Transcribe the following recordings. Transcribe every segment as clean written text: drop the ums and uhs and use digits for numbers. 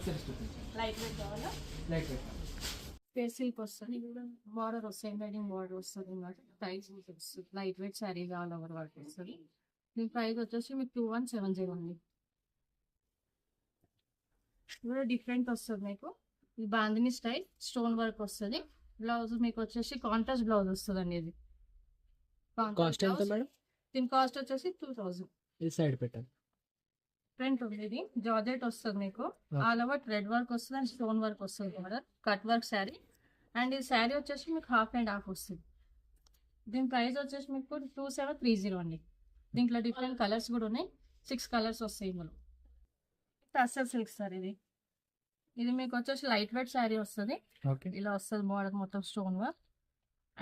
సారీస్ చూపించండి. Light weight కావాలా? Light weight. Face silk వస్తుంది, బార్డర్ వస్తుంది, ఎంబ్రాయిడింగ్ బార్డర్ వస్తుంది అన్నమాట. ప్రైస్ వస్తుంది light weight sari all over work వస్తుంది. దీని ప్రైస్ వచ్చేసి మీకు 2170 అండి. కూడా డిఫరెంట్ వస్తుంది మీకు. ఇది బాందిని స్టైల్ స్టోన్ వర్క్ వస్తుంది. బ్లౌజ్ మీకు వచ్చేసి కాంట్రాస్ట్ బ్లౌజ్ వస్తుంది అండి. ఇది కాస్ట్ ఎంత మేడం? దీని కాస్ట్ వచ్చేసి 2000. ఇది సైడ్ పెట్టండి. ఫ్రంట్ ఉంది, ఇది జార్జెట్ వస్తుంది మీకు. ఆల్ ఓవర్ థ్రెడ్ వర్క్ వస్తుంది అండ్ స్టోన్ వర్క్ వస్తుంది border, cut work sari. And ఈ శారీ వచ్చేసి మీకు హాఫ్ అండ్ హాఫ్ వస్తుంది. దీని ప్రైస్ వచ్చేసి మీకు 2730 అండి. దీంట్లో డిఫరెంట్ కలర్స్ కూడా ఉన్నాయి, 6 కలర్స్ వస్తాయి ఇందులో. టస్సర్ సిల్క్ సార్ ఇది. ఇది మీకు వచ్చేసి లైట్ వెయిట్ శారీ వస్తుంది. ఓకే. ఇలా వస్తుంది బార్డర్ మొత్తం స్టోన్ వర్క్.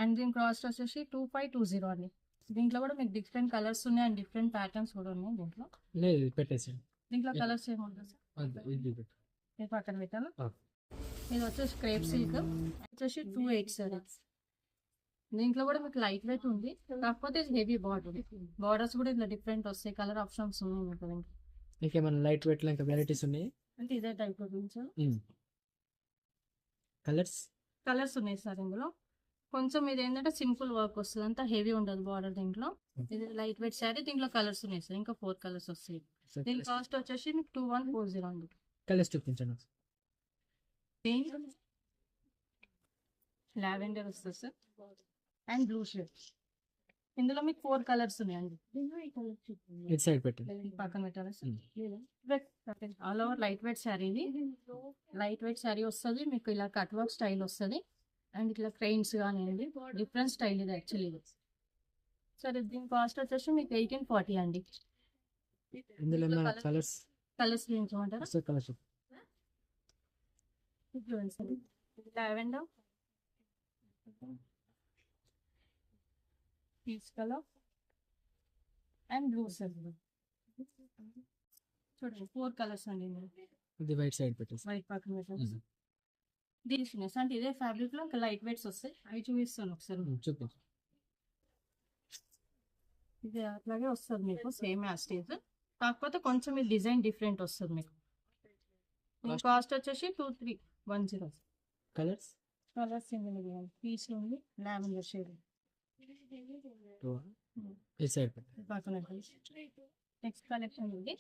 అండ్ దీని కాస్ట్ వచ్చేసి 2520 అండి. దీంట్లో కూడా మీకు డిఫరెంట్ కలర్స్ ఉన్నాయి అండ్ డిఫరెంట్ ప్యాటర్న్స్ కూడా ఉన్నాయి దీంట్లో. లేదు పెట్టేసేయండి. దీంట్లో కలర్స్ ఏముంటుంది సార్? ఇది పెట్టు. నేను పక్కన పెట్టాను. ఆ. ఇది వచ్చేసి క్రేప్ సిల్క్ వచ్చేసి 28 సార్. దీంట్లో కూడా మీకు లైట్ వెయిట్ ఉంది, కాకపోతే ఇది హెవీ బార్డర్. బార్డర్స్ కూడా ఇట్లా డిఫరెంట్ వస్తాయి, కలర్ ఆప్షన్స్ ఉన్నాయి మీకు దీంట్లో. ఇంకేమైనా లైట్ వెయిట్ లో ఇంకా వెరైటీస్ ఉన్నాయి? అంటే ఇదే టైప్ లో కలర్స్ కలర్స్ ఉన్నాయి సార్ ఇందులో. కొంచెం ఇది ఏంటంటే సింపుల్ వర్క్ వస్తుంది, అంతా హెవీ ఉండదు బార్డర్ దీంట్లో. ఇది లైట్ వెయిట్ శారీ, దీంట్లో కలర్స్ ఉన్నాయి సార్, ఇంకా 4 కలర్స్ వస్తాయి. దీని కాస్ట్ వచ్చేసి మీకు 2140 అండి. కలర్స్ చూపించండి. లావెండర్ వస్తుంది సార్ అండ్ బ్లూ షేడ్. ఇందులో మీకు 4 కలర్స్ ఉన్నాయండి. ఇది సైడ్ పెట్టండి. పక్కన పెట్టాలి sir. All over light weight sari. ఇది లైట్ వెయిట్ శారీ వస్తుంది మీకు. ఇలా కట్ వర్క్ స్టైల్ వస్తుంది అండ్ ఇట్లా క్రెయిన్స్ కానివ్వండి, డిఫరెంట్ స్టైల్ ఇది యాక్చువల్లీ. ఇది సరే దీని కాస్ట్ వచ్చేసి మీకు 1840 అండి. ఇందులో ఏమైనా కలర్స్ చూపించమంటారా? Colours lavender, peach colour and blue sir. చూడండి 4 కలర్స్ అండి ఇందులో. ఇది వైట్ సైడ్ పెట్టేసి వైట్ పక్కన పెట్టాలి. దీని అంటే ఇదే ఫ్యాబ్రిక్ లో ఇంకా లైట్ వెయిట్స్ వస్తాయి, అవి చూపిస్తాను ఒకసారి. చూపించు. ఇది అట్లాగే వస్తుంది మీకు, సేమ్ యాస్టేజ్, కాకపోతే కొంచెం ఈ డిజైన్ డిఫరెంట్ వస్తుంది మీకు. కాస్ట్ వచ్చేసి 2310. కలర్స్ కలర్స్ పీచ్ ఉంది, లావెండర్ షేడ్. ఈ సైడ్ పెట్టండి. పక్కన నెక్స్ట్ కలెక్షన్ ఉంది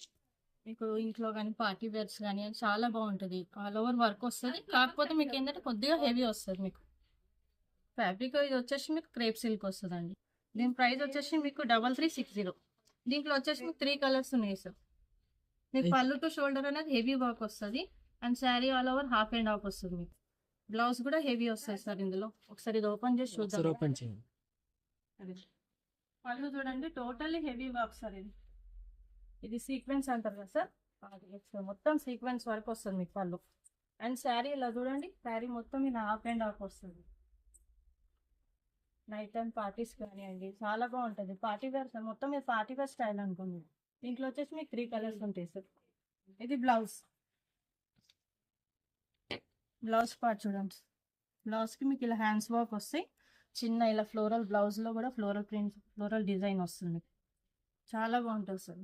మీకు. ఇంట్లో కానీ పార్టీ వేర్స్ కానీ చాలా బాగుంటుంది. ఆల్ ఓవర్ వర్క్ వస్తుంది, కాకపోతే మీకు ఏంటంటే కొద్దిగా హెవీ వస్తుంది మీకు. ఫ్యాబ్రిక్ ఇది వచ్చేసి మీకు క్రేప్ సిల్క్ వస్తుందండి. దీని ప్రైస్ వచ్చేసి మీకు 3360. దీంట్లో వచ్చేసి మీకు 3 కలర్స్ ఉన్నాయి సార్. మీకు పళ్ళు టు షోల్డర్ అనేది హెవీ వర్క్ వస్తుంది and sari all over half and half వస్తుంది మీకు. బ్లౌజ్ కూడా హెవీ వస్తుంది సార్ ఇందులో. ఒకసారి ఇది ఓపెన్ చేసి చూద్దాం. ఓపెన్ చేయండి. పళ్ళు చూడండి, టోటల్లీ హెవీ వర్క్ సార్. ఇది సీక్వెన్స్ అంటారు కదా సార్, మొత్తం సీక్వెన్స్ వర్క్ వస్తుంది మీకు పళ్ళు. అండ్ శారీ ఇలా చూడండి, శారీ మొత్తం ఇలా హాఫ్ అండ్ హాఫ్ వస్తుంది. నైట్ టైం పార్టీస్ కానివ్వండి చాలా బాగుంటుంది. పార్టీ వేర్ సార్, మొత్తం మీరు పార్టీ వేర్ స్టైల్ అనుకోండి. దీంట్లో వచ్చేసి మీకు 3 కలర్స్ ఉంటాయి సార్. ఇది బ్లౌజ్ పార్ట్ చూడండి. బ్లౌజ్కి మీకు ఇలా హ్యాండ్స్ వర్క్ వస్తాయి, చిన్న ఇలా ఫ్లోరల్ బ్లౌజ్లో కూడా ఫ్లోరల్ ప్రింట్, ఫ్లోరల్ డిజైన్ వస్తుంది. చాలా బాగుంటుంది సార్.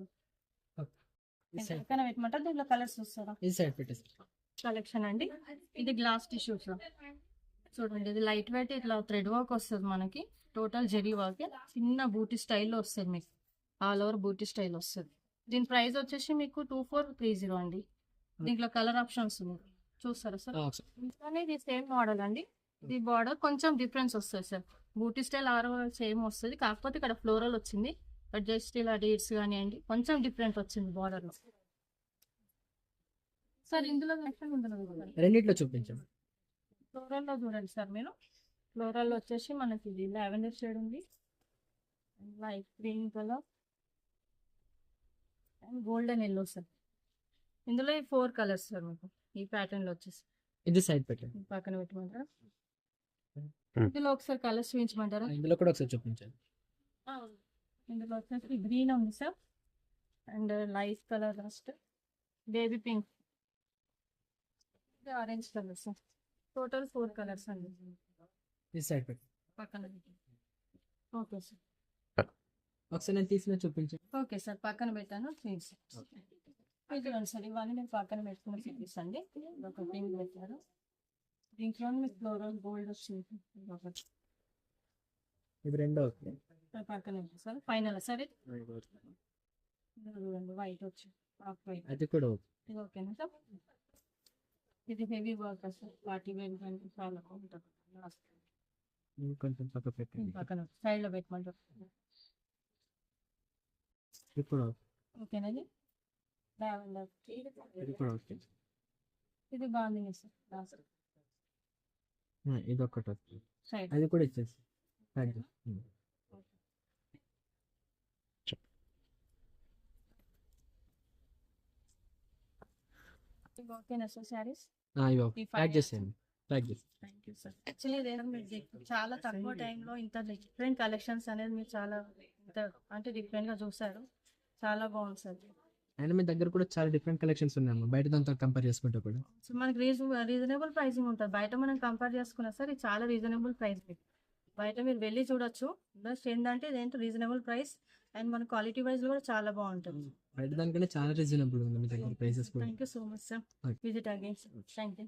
పక్కన పెట్టమంటారు, దీంట్లో కలర్స్ వస్తారా? ఈ సైడ్ పెట్టేసి కలెక్షన్ అండి. ఇది గ్లాస్ టిష్యూస్ చూడండి. ఇది లైట్ వెయిట్ ఇట్లా థ్రెడ్ వర్క్ వస్తుంది మనకి, టోటల్ జెరీ వర్క్, చిన్న బూటీ స్టైల్లో వస్తుంది మీకు. ఆల్ ఓవర్ బూటీ స్టైల్ వస్తుంది. దీని ప్రైస్ వచ్చేసి మీకు 2430 అండి. దీంట్లో కలర్ ఆప్షన్స్ ఉన్నాయి, చూస్తారా సార్? ఇంట్లోనే ఇది సేమ్ మోడల్ అండి. ఇది బార్డర్ కొంచెం డిఫరెన్స్ వస్తుంది సార్. బూటీ స్టైల్ ఆరో సేమ్ వస్తుంది, కాకపోతే ఇక్కడ ఫ్లోరల్ వచ్చింది. బట్ జస్ట్ ఇలా డేట్స్ కానివ్వండి కొంచెం డిఫరెంట్ వచ్చింది బార్డర్ లో సార్. ఇందులో రెండిట్లో చూపించండి. ఫ్లోరల్ లో చూడండి సార్ మీరు. ఫ్లోరల్ లో వచ్చేసి మనకి ఇది లావెండర్ షేడ్ ఉంది, light green colour and golden yellow sir. ఇందులో ఈ 4 కలర్స్ సార్ మీకు ఈ ప్యాటర్న్ లో వచ్చేసి. ఇది సైడ్ పెట్టండి. పక్కన పెట్టమంటారా? ఇందులో ఒకసారి కలర్స్ చూపించమంటారా? ఇందులో కూడా ఒకసారి చూపించండి. ఇందులో వచ్చేసి గ్రీన్ ఉంది sir and light colour last baby pink, orange colour sir. Total 4 colours అండి. ఈ సైడ్ పెట్టండి. పక్కన ఓకే సార్. ఒకసారి నేను తీసిన చూపించండి. ఓకే సార్, పక్కన పెట్టాను. ఇదిగోండి సార్ ఇవన్నీ మీరు పక్కన పెట్టుకుని చూపిస్తండి. ఒక పింక్ పెట్టారు. దీంట్లో మీకు ఫ్లోరల్ గోల్డ్ వచ్చింది. ఒకటి ఇవి రెండో ఓకే. పక్కన ఉంది సార్. ఫైనల్ సార్ ఇది చూడండి వైట్ వచ్చి హాఫ్ వైట్. అది కూడా ఓకే. ఇది ఓకేనా సార్? ఇది heavy work sir. Party wear కానీ చాలా బాగుంటుంది. ఇవి కొంచెం పక్క పెట్టండి. పక్కన సైడ్ లో పెట్టమంటారు. ఇది కూడా ఓకే. ఓకేనా ఇది? లావెండర్. ఇది కూడా ఓకే. ఇది బాగుంది సార్. లాస్ట్ ఇది ఒకటి ఓకే. సైడ్ అది కూడా ఇచ్చేసి ప్యాక్ చేసి. ఓకేనా సార్ శారీస్? ఇవి ఓకే. ప్యాక్ చేసేయండి. ప్యాక్ చేసి. Thank you sir. యాక్చువల్లీ ఇదేదో మీరు చాలా తక్కువ టైంలో ఇంత డిఫరెంట్ కలెక్షన్స్ అనేది మీరు చాలా అంటే డిఫరెంట్గా చూసారు. చాలా బాగుంది సార్. అండ్ మీ దగ్గర కూడా చాలా డిఫరెంట్ కలెక్షన్స్ ఉన్నాయమ్మా బయట దాంతో కంపేర్ చేసుకుంటే కూడా. సో మనకి రీజనబుల్ ప్రైసింగ్ ఉంటుంది. బయట మనం కంపేర్ చేసుకున్నా సార్ ఇది చాలా రీజనబుల్ ప్రైస్. మీకు బయట మీరు వెళ్ళి చూడొచ్చు. బస్ట్ ఏంటంటే ఇదేంటో రీజనబుల్ ప్రైస్ అండ్ మన క్వాలిటీ వైజ్ కూడా చాలా బాగుంటుంది. బయట దానికంటే చాలా రీజనబుల్ ఉంది మీ దగ్గర ప్రైసెస్ కూడా. Thank you so much sir. Okay. Visit again sir. Thank you.